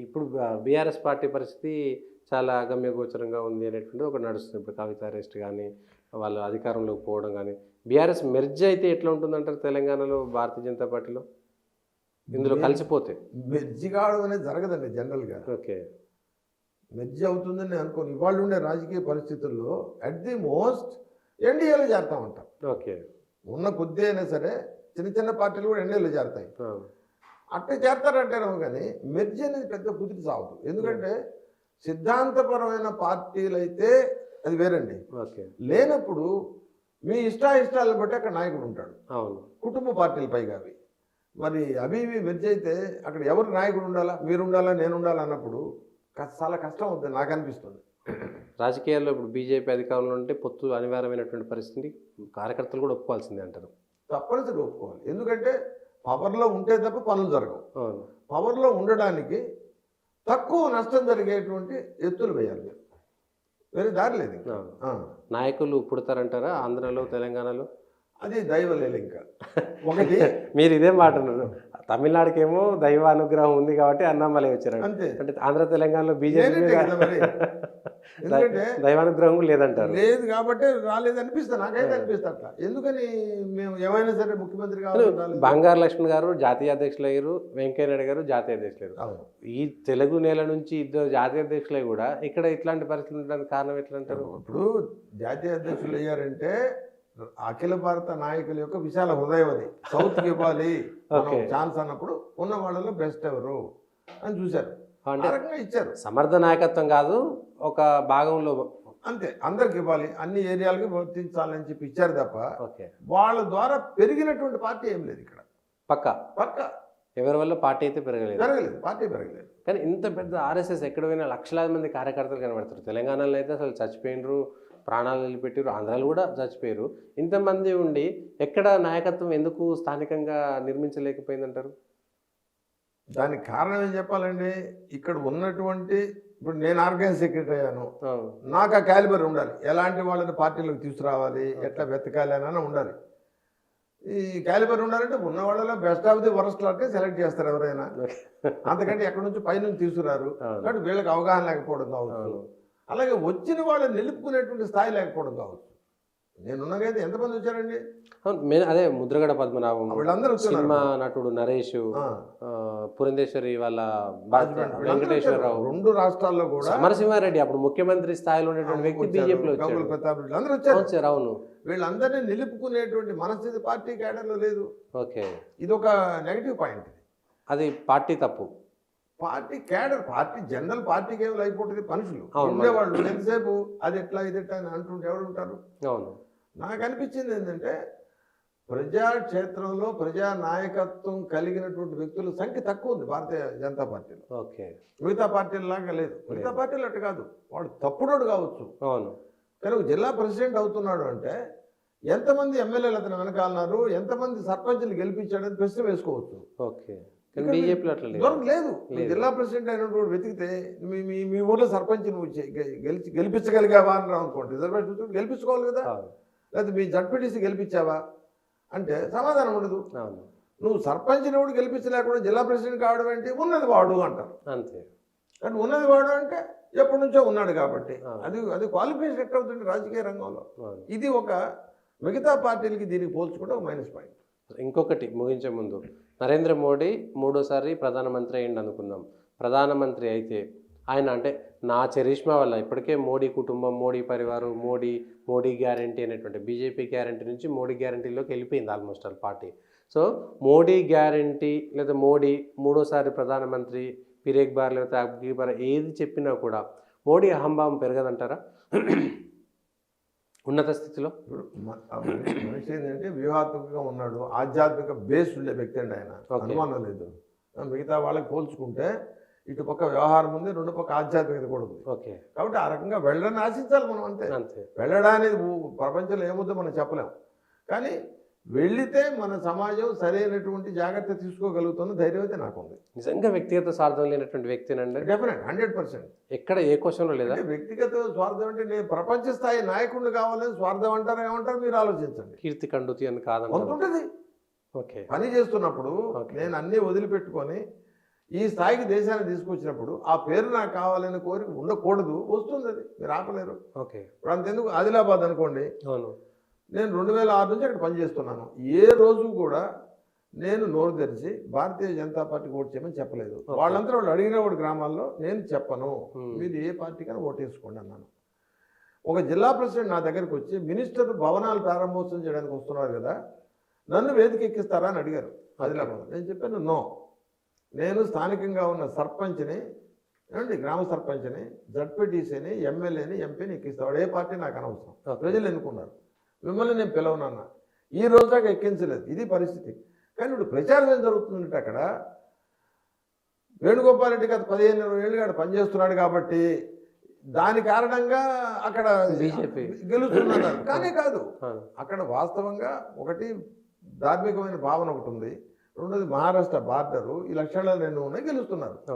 ఇప్పుడు BRS party పరిస్థితి చాలా అగమ్యగోచరంగా ఉంది అనేటువంటిది ఒకటి నడుస్తుంది. ఇప్పుడు కవిత అరెస్ట్ కానీ, వాళ్ళు అధికారంలోకి పోవడం కానీ, బీఆర్ఎస్ మెర్జ్ అయితే ఎట్లా ఉంటుందంటారు తెలంగాణలో భారతీయ జనతా పార్టీలో ఇందులో కలిసిపోతే? మెర్జి కావడం అనేది జరగదండి జనరల్గా. ఓకే. మెర్జి అవుతుందని నేను అనుకోను. ఇవాళ ఉండే రాజకీయ పరిస్థితుల్లో అట్ ది మోస్ట్ ఎన్డీఏలో చేరుతూ ఉంటాం. ఓకే. ఉన్న కొద్ది అయినా సరే చిన్న చిన్న పార్టీలు కూడా ఎన్డీఏలో చేరుతాయి. ఆ, అట్లా చేస్తారంటేనేమో కానీ మెర్జి అనేది పెద్ద కుదిరి సాగుదు. ఎందుకంటే సిద్ధాంతపరమైన పార్టీలు అయితే అది వేరండి. ఓకే. లేనప్పుడు మీ ఇష్టాలను బట్టి అక్కడ నాయకుడు ఉంటాడు. అవును. కుటుంబ పార్టీలు పైగా అవి. మరి అవి ఇవి మెర్జి అయితే అక్కడ ఎవరు నాయకుడు ఉండాలా, మీరు ఉండాలా, నేను ఉండాలా అన్నప్పుడు చాలా కష్టం అవుతుంది నాకు అనిపిస్తుంది. రాజకీయాల్లో ఇప్పుడు బీజేపీ అధికారంలో ఉంటే పొత్తు అనివార్యమైనటువంటి పరిస్థితి, కార్యకర్తలు కూడా ఒప్పుకోవాల్సిందే అంటారు. తప్పనిసరి ఒప్పుకోవాలి. ఎందుకంటే పవర్లో ఉంటే తప్ప పనులు జరగవు. అవును. పవర్లో ఉండడానికి తక్కువ నష్టం జరిగేటువంటి ఎత్తులు వేయాలి. వేరే దారి లేదు. నాయకులు పుడతారంటారా ఆంధ్రలో, తెలంగాణలో? అది దైవలేదు. ఇంకా ఒకటి మీరు ఇదే మాట అన్నారు. తమిళనాడుకేమో దైవ అనుగ్రహం ఉంది కాబట్టి అన్నామలై వచ్చారు. అంతే. అంటే ఆంధ్ర తెలంగాణలో బీజేపీ ఎందుకంటే దైవానుగ్రహం లేదంటారు. లేదు కాబట్టి రాలేదు అనిపిస్తుంది. నాకైతే అనిపిస్తుంది అట్లా. ఎందుకని మేము ఏమైనా సరే ముఖ్యమంత్రి కావాలి. బంగారు లక్ష్మణ్ గారు జాతీయ అధ్యక్షులు అయ్యారు, వెంకయ్య నాయుడు గారు జాతీయ అధ్యక్షులు అయ్యారు. ఈ తెలుగు నేల నుంచి ఇద్దరు జాతీయ అధ్యక్షులు కూడా ఇక్కడ ఇట్లాంటి పరిస్థితులు ఉండడానికి కారణం ఎట్లా అంటారు? ఇప్పుడు జాతీయ అధ్యక్షులు అయ్యారంటే అఖిల భారత నాయకుల యొక్క విశాల హృదయం అది. సౌత్కి ఇవ్వాలి ఛాన్స్ అన్నప్పుడు ఉన్న వాళ్ళలో బెస్ట్ ఎవరు అని చూశారు, ఇచ్చారు. సమర్థ నాయకత్వం కాదు, ఒక భాగంలో అంతే అందరికి ఇవ్వాలి, అన్ని ఏరియాలకి వర్తించాలని చెప్పి ఇచ్చారు తప్ప వాళ్ళ ద్వారా పెరిగినటువంటి పార్టీ ఏం లేదు ఇక్కడ. పక్క ఎవరి వల్ల పార్టీ అయితే పెరగలేదు. పార్టీ పెరగలేదు. కానీ ఇంత పెద్ద ఆర్ఎస్ఎస్ ఎక్కడ పోయినా లక్షలాది మంది కార్యకర్తలు కనబడతారు. తెలంగాణలో అయితే అసలు చచ్చిపోయినరు, ప్రాణాలు నిలబెట్టారు, ఆంధ్రాలు కూడా చచ్చిపోయారు. ఇంతమంది ఉండి ఎక్కడ నాయకత్వం ఎందుకు స్థానికంగా నిర్మించలేకపోయిందంటారు? దానికి కారణం ఏం చెప్పాలండి, ఇక్కడ ఉన్నటువంటి ఇప్పుడు నేను ఆర్గనైజ్ సెక్రటరీ అయ్యాను, నాకు ఆ క్యాలిబర్ ఉండాలి. ఎలాంటి వాళ్ళని పార్టీలోకి తీసుకురావాలి, ఎట్లా వెతకాలి అని ఉండాలి. ఈ క్యాలిబర్ ఉండాలంటే ఉన్న వాళ్ళలో బెస్ట్ ఆఫ్ ది వరస్ట్ లాగే సెలెక్ట్ చేస్తారు ఎవరైనా. అంతకంటే ఎక్కడి నుంచి పైనుంచి తీసుకురారు. కాబట్టి వీళ్ళకి అవగాహన లేకపోవడం కావచ్చు, అలాగే వచ్చిన వాళ్ళు నిలుపుకునేటువంటి స్థాయి లేకపోవడం కావచ్చు. నేనున్నగైతే ఎంతమంది వచ్చారండి? అదే ముద్రగడ పద్మనాభం, వీళ్ళందరూ సినిమా నటుడు నరేష్, పురంధేశ్వరి వాళ్ళ వెంకటేశ్వరరావు, రెండు రాష్ట్రాల్లో కూడా సమరసింహారెడ్డి అప్పుడు ముఖ్యమంత్రి స్థాయిలో ఉన్నటువంటి వ్యక్తి బీజేపీలో ప్రతాప్ రెడ్డి అందరూ వచ్చారు. అవును. వీళ్ళందరినీ నిలుపుకునేటువంటి మనస్థితి పార్టీ క్యాడర్లో లేదు. ఓకే. ఇది ఒక నెగిటివ్ పాయింట్. అది పార్టీ తప్పు. పార్టీ క్యాడర్, పార్టీ జనరల్ పార్టీకి ఏమి అయిపోతుంది. మనుషులు ఉండేవాళ్ళు ఎంతసేపు అది ఎట్లా ఇది ఎట్లా అని అంటుంటే ఎవరు ఉంటారు? అవును. నాకు అనిపించింది ఏంటంటే ప్రజాక్షేత్రంలో ప్రజా నాయకత్వం కలిగినటువంటి వ్యక్తుల సంఖ్య తక్కువ ఉంది భారతీయ జనతా పార్టీలో. ఓకే. మిగతా పార్టీలలాగా లేదు. మిగతా పార్టీలు అట్టు కాదు, వాడు తప్పుడోడు కావచ్చు. అవును. కానీ ఒక జిల్లా ప్రెసిడెంట్ అవుతున్నాడు అంటే ఎంతమంది ఎమ్మెల్యేలు అతను వెనకాలన్నారు, ఎంతమంది సర్పంచ్లు గెలిపించాడని ప్రశ్న వేసుకోవచ్చు. ఓకే. బీజేపీలో అట్లా లేదు. జిల్లా ప్రెసిడెంట్ అయినటువంటి వెతికితే మీ ఊర్లో సర్పంచ్ నువ్వు గెలిపించగలిగావా అని అనుకోండి, రిజర్వేషన్ గెలిపించుకోవాలి కదా. లేదా మీ జడ్పీటీసీ గెలిపించావా అంటే సమాధానం ఉండదు. నువ్వు సర్పంచ్ కూడా గెలిపించలేకుండా జిల్లా ప్రెసిడెంట్ కావడం ఏంటి? ఉన్నది వాడు అంటారు. అంతే. కానీ ఉన్నది వాడు అంటే ఎప్పటి నుంచో ఉన్నాడు కాబట్టి అది క్వాలిఫికేషన్ ఎట్ అవుతుంది రాజకీయ రంగంలో. ఇది ఒక మిగతా పార్టీలకి దీనికి పోల్చుకుంటే ఒక మైనస్ పాయింట్. ఇంకొకటి ముగించే ముందు, నరేంద్ర మోడీ మూడోసారి ప్రధానమంత్రి అయ్యిండు అనుకుందాం. ప్రధానమంత్రి అయితే ఆయన అంటే నా చరిష్మా వల్ల ఇప్పటికే మోడీ కుటుంబం, మోడీ పరివారం, మోడీ గ్యారంటీ అనేటువంటి బీజేపీ గ్యారంటీ నుంచి మోడీ గ్యారంటీలోకి వెళ్ళిపోయింది almost all party. So Modi guarantee లేదా మోడీ మూడోసారి ప్రధానమంత్రి, ఫిర్ ఎక్ బార్ లేదా అబ్కీ బార్ ఏది చెప్పినా కూడా మోడీ అహంభావం పెరగదంటారా ఉన్నత స్థితిలో? మనిషి ఏంటంటే వ్యూహాత్మకంగా ఉన్నాడు, ఆధ్యాత్మిక బేస్ ఉండే వ్యక్తి అండి ఆయన, అనుమానం లేదు. మిగతా వాళ్ళకి పోల్చుకుంటే ఇటు పక్క వ్యవహారం ఉంది, రెండు పక్క ఆధ్యాత్మికత కూడా ఉంది. ఓకే. కాబట్టి ఆ రకంగా వెళ్ళడాన్ని ఆశించాలి మనం. అంతే. వెళ్ళడానికి ప్రపంచంలో ఏముందో మనం చెప్పలేము. కానీ వెళితే మన సమాజం సరైనటువంటి జాగ్రత్త తీసుకోగలుగుతున్న ధైర్యం అయితే నాకు ఉంది. నిజంగా వ్యక్తిగత స్వార్థం లేనటువంటి వ్యక్తినండి. డెఫినెట్ 100%. ఎక్కడ ఏ క్వశ్చన్లో లేదా? వ్యక్తిగత స్వార్థం అంటే నేను ప్రపంచ స్థాయి నాయకుడిని కావాలని స్వార్థం అంటారు, ఏమంటారు మీరు ఆలోచించండి. కీర్తి కండుతి అని కాదంటుంది. ఓకే. పని చేస్తున్నప్పుడు నేను అన్నీ వదిలిపెట్టుకొని ఈ స్థాయికి దేశాన్ని తీసుకొచ్చినప్పుడు ఆ పేరు నాకు కావాలని కోరిక ఉండకూడదు, వస్తుంది, అది మీరు ఆపలేరు. ఓకే. ఇప్పుడు అంతెందుకు ఆదిలాబాద్ అనుకోండి, అవును. నేను 2006 నుంచి అక్కడ పనిచేస్తున్నాను. ఏ రోజు కూడా నేను నోరు తెరిచి భారతీయ జనతా పార్టీకి ఓటు చేయమని చెప్పలేదు. వాళ్ళంతా వాళ్ళు అడిగినప్పుడు గ్రామాల్లో నేను చెప్పను, మీరు ఏ పార్టీకైనా ఓటేసుకోండి అన్నాను. ఒక జిల్లా ప్రెసిడెంట్ నా దగ్గరికి వచ్చి మినిస్టర్ భవనాలు ప్రారంభోత్సవం చేయడానికి వస్తున్నారు కదా, నన్ను వేదిక ఎక్కిస్తారా అని అడిగారు ఆదిలాబాద్. నేను చెప్పాను నో, నేను స్థానికంగా ఉన్న సర్పంచ్ని, ఏమండి గ్రామ సర్పంచ్ని, జడ్పీటీసీని, ఎమ్మెల్యేని, ఎంపీని ఎక్కిస్తాడు, ఏ పార్టీ నాకు అనవసరం, ప్రజలు ఎన్నుకున్నారు, మిమ్మల్ని నేను పిలవనన్నా. ఈ రోజు దాకా ఎక్కించలేదు, ఇది పరిస్థితి. కానీ ఇప్పుడు ప్రచారం ఏం జరుగుతుందంటే అక్కడ వేణుగోపాల్ రెడ్డి గత 15-20 ఏళ్ళుగా అక్కడ పనిచేస్తున్నాడు కాబట్టి దాని కారణంగా అక్కడ బీజేపీ గెలుస్తున్నారు. కానీ కాదు, అక్కడ వాస్తవంగా ఒకటి ధార్మికమైన భావన ఒకటి ఉంది, రెండోది మహారాష్ట్ర బార్డరు, ఈ లక్షణాలు 2 ఉన్నాయి, గెలుస్తున్నారు.